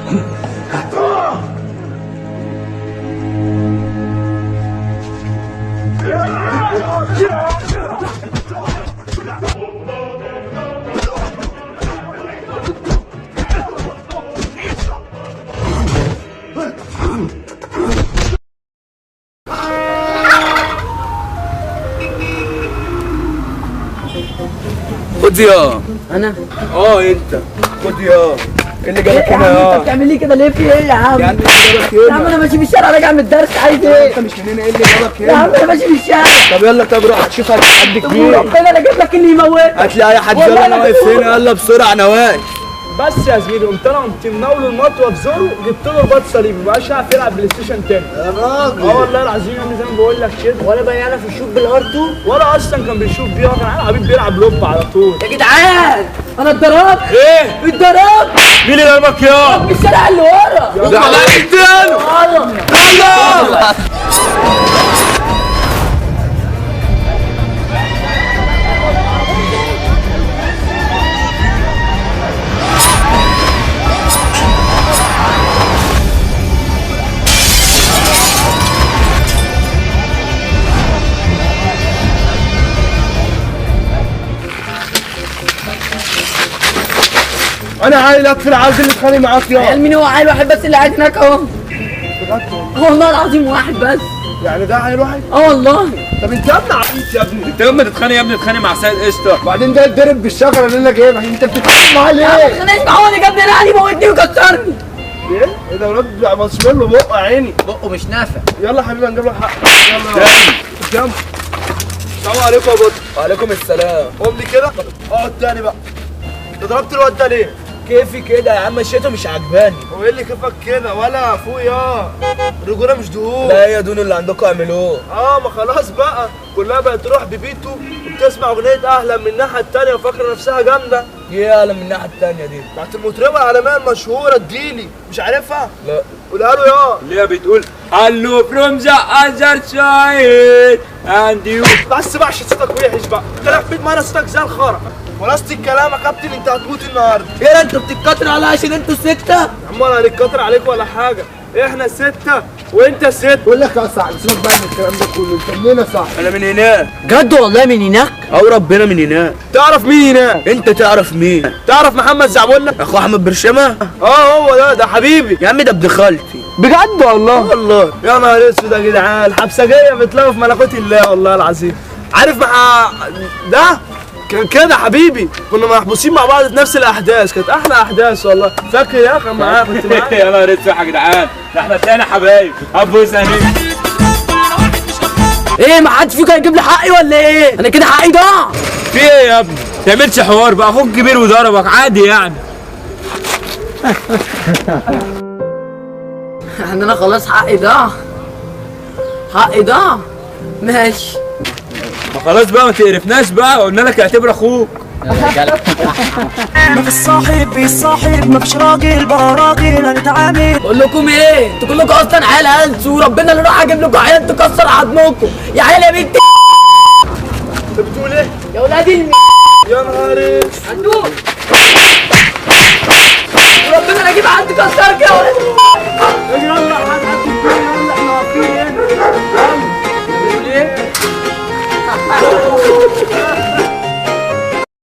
خد يا انا انت خد يا اللي جابك هنا انت يا بتعمل لي كده ليه؟ في ايه يا عم؟ يعني اللي جابك يا عم هنا انا ماشي في الشارع راجع من الدرس، عايز ايه؟ انت مش من هنا، ايه اللي جابك يا عم هنا؟ انا ماشي في الشارع. طب يلا، طب روح هتشوف حد كبير، ربنا انا جايب لك اللي يموتك. هتلاقي اي حد. يلا انا واقف هنا، يلا بسرعه انا واقف. بس يا زميلي قمت انا مناوله المطوه في زوره، جبت له رباط صليبي، مبقاش يعرف يلعب بلاي ستيشن تاني. يا راجل والله العظيم يعني زي ما بقول لك كده، ولا بقى يعرف يشوف بالارتو ولا اصلا كان بيشوف بيه، هو كان عيل حبيب بيلعب لوب على طول. يا جدعان. انا اتضربت. ايه؟ اتضربت مين اللي جابك يا؟ في الشارع اللي ورا. ده على التاني. يلا انا عايل اكفر، عايز اللي اتخانق معاك يا. عيال مين هو؟ عيل واحد بس اللي قاعد هناك اهو. والله العظيم واحد بس. يعني ده عيل واحد؟ والله. طب انت يا ابني عبيط يا ابني، انت لما تتخانق يا ابني اتخانق مع سيد قشطه. وبعدين ده اتضرب بالشجره اللي انا جايبها، انت بتتكلم معاه يا عم ليه؟ ما تخانقش معاه، هو اللي جابني هنا قاعد يموتني ويكسرني. ايه؟ ايه ده الواد مصمر له بقه عيني. بقه مش نافع. يلا يا حبيبي هنجيب لك حق. يلا قدام. السلام عليكم يا بطل. وعليكم السلام. قوم لي كده، اقعد تاني بقى. انت ضربت الواد ده ليه؟ كيفي كده يا عم، مشيته مش عجباني. هو ايه اللي كيفك كده ولا فوق يا؟ الرجوله مش دهون. لا يا دون اللي عندكم اعملوه. ما خلاص بقى، كلها بقت تروح ببيته وبتسمع اغنيه اهلا من الناحيه التانيه وفاكره نفسها جامده. ايه اعلى من الناحيه التانيه دي؟ بتاعت المطربه العالميه المشهوره الديلي، مش عارفها؟ لا. قولها له يا. اللي هي بتقول هلو فروم ذا اذر سايد اند يو. بس بقى عشان صوتك وحش بقى، انت لك بيت معانا صوتك زي الخرا. خلاص الكلام يا كابتن، انت هتموت النهارده. ايه انتوا بتتكتروا عليا عشان انتوا الستة؟ يا عم انا هنتكتر عليك ولا حاجه، احنا ستة وانت ست. بقول لك يا صاحبي سيبك بقى من الكلام ده كله، انت منين يا صاحبي؟ انا من هناك. جد والله من هناك؟ او ربنا من هناك. تعرف مين هناك؟ انت تعرف مين؟ تعرف محمد زعبولة؟ اخو احمد برشامه. هو ده حبيبي يا عم ده ابن خالتي. بجد والله. والله يا نهار اسود يا جدعان، الحبسجيه بتلاقوا في ملكوت الله والله العظيم. عارف ده كان كده حبيبي، كنا محبوسين مع بعض في نفس الاحداث، كانت احلى احداث والله. فاكر يا كان معايا، كنت معاك. يا نهار اسود يا جدعان، ده احنا تاني حبايب. ابو سنين. ايه ما حدش فيكم هيجيب لي حقي ولا ايه؟ انا كده حقي ضاع. في ايه يا ابني؟ ما تعملش حوار بقى، اخوك كبير وضربك عادي يعني. يعني انا خلاص حقي ضاع. حقي ضاع. ماشي. ما خلاص بقى، ما تقرفناش بقى، قلنا لك اعتبر اخوك. ما فيش صاحب بيصاحب، ما فيش راجل بقى راجل هنتعامل. بقول لكم ايه؟ انتوا كلكم اصلا عيال هلس، وربنا اللي راح اجيب لكم عيال تكسر عظمكم. يا عيال يا بنت. انت بتقول ايه؟ يا ولاد